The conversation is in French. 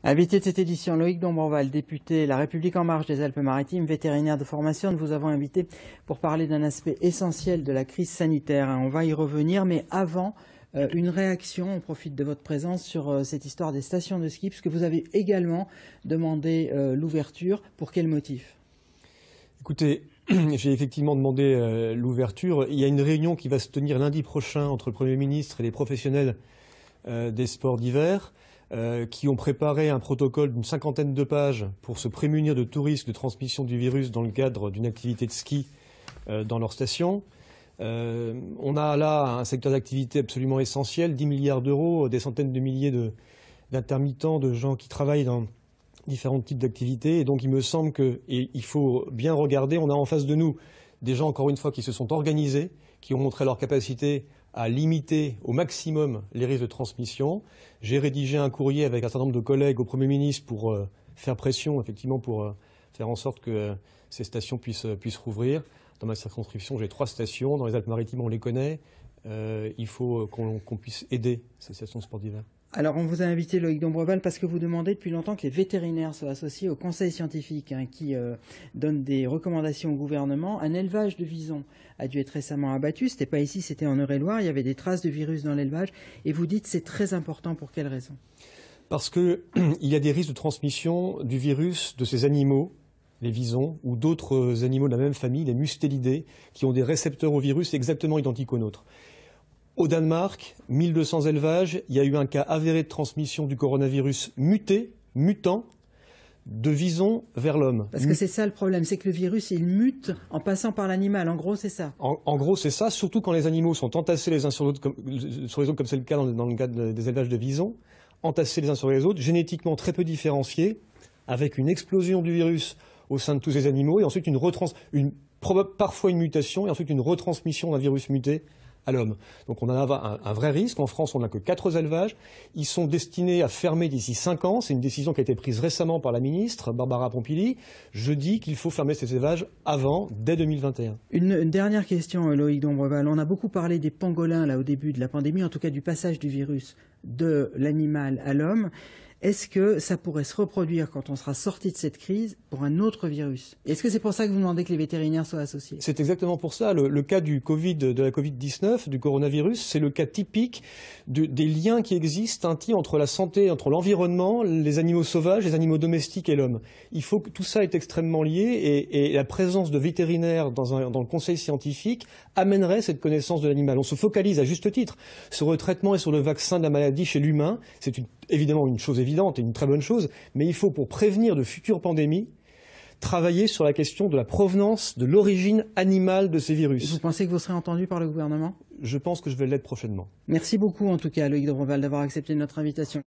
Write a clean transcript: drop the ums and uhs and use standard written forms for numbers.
Invité de cette édition, Loïc Dombreval, député La République En Marche des Alpes-Maritimes, vétérinaire de formation. Nous vous avons invité pour parler d'un aspect essentiel de la crise sanitaire. On va y revenir, mais avant, une réaction, on profite de votre présence sur cette histoire des stations de ski, puisque vous avez également demandé l'ouverture. Pour quel motif? Écoutez, j'ai effectivement demandé l'ouverture. Il y a une réunion qui va se tenir lundi prochain entre le Premier ministre et les professionnels des sports d'hiver qui ont préparé un protocole d'une 50aine de pages pour se prémunir de tout risque de transmission du virus dans le cadre d'une activité de ski dans leur station. On a là un secteur d'activité absolument essentiel, 10 milliards d'euros, des centaines de milliers d'intermittents, de gens qui travaillent dans différents types d'activités. Et donc il me semble qu'il faut bien regarder, on a en face de nous des gens, encore une fois, qui se sont organisés, qui ont montré leur capacité à limiter au maximum les risques de transmission. J'ai rédigé un courrier avec un certain nombre de collègues au Premier ministre pour faire pression, effectivement, pour faire en sorte que ces stations puissent rouvrir. Dans ma circonscription, j'ai 3 stations. Dans les Alpes-Maritimes, on les connaît. Il faut qu'on puisse aider ces stations de sport d'hiver. Alors, on vous a invité, Loïc Dombreval, parce que vous demandez depuis longtemps que les vétérinaires soient associés au conseil scientifique qui donne des recommandations au gouvernement. Un élevage de visons a dû être récemment abattu. C'était pas ici, c'était en Eure-et-Loir. Il y avait des traces de virus dans l'élevage. Et vous dites que c'est très important. Pour quelle raison? Parce qu'il y a des risques de transmission du virus de ces animaux, les visons, ou d'autres animaux de la même famille, les mustélidés, qui ont des récepteurs au virus exactement identiques aux nôtres. Au Danemark, 1200 élevages, il y a eu un cas avéré de transmission du coronavirus mutant, de visons vers l'homme. Parce que c'est ça le problème, c'est que le virus, il mute en passant par l'animal. En gros, c'est ça. En gros, c'est ça, surtout quand les animaux sont entassés les uns sur les autres, comme c'est le cas dans le cas des élevages de visons, entassés les uns sur les autres, génétiquement très peu différenciés, avec une explosion du virus au sein de tous ces animaux, et ensuite parfois une mutation, et ensuite une retransmission d'un virus muté à l'homme. Donc on en a un vrai risque. En France, on n'a que 4 élevages. Ils sont destinés à fermer d'ici 5 ans. C'est une décision qui a été prise récemment par la ministre, Barbara Pompili. Je dis qu'il faut fermer ces élevages dès 2021. Une dernière question, Loïc Dombreval. On a beaucoup parlé des pangolins là, au début de la pandémie, en tout cas du passage du virus de l'animal à l'homme. Est-ce que ça pourrait se reproduire quand on sera sorti de cette crise pour un autre virus? Est-ce que c'est pour ça que vous demandez que les vétérinaires soient associés? C'est exactement pour ça. Le cas de la Covid-19, du coronavirus, c'est le cas typique des liens qui existent entre la santé, entre l'environnement, les animaux sauvages, les animaux domestiques et l'homme. Il faut que tout ça est extrêmement lié et la présence de vétérinaires dans le conseil scientifique amènerait cette connaissance de l'animal. On se focalise à juste titre sur le traitement et sur le vaccin de la maladie chez l'humain. C'est évidemment une chose évidente et une très bonne chose, mais il faut, pour prévenir de futures pandémies, travailler sur la question de la provenance, de l'origine animale de ces virus. Vous pensez que vous serez entendu par le gouvernement? Je pense que je vais l'être prochainement. Merci beaucoup en tout cas, Loïc Dombreval, d'avoir accepté notre invitation.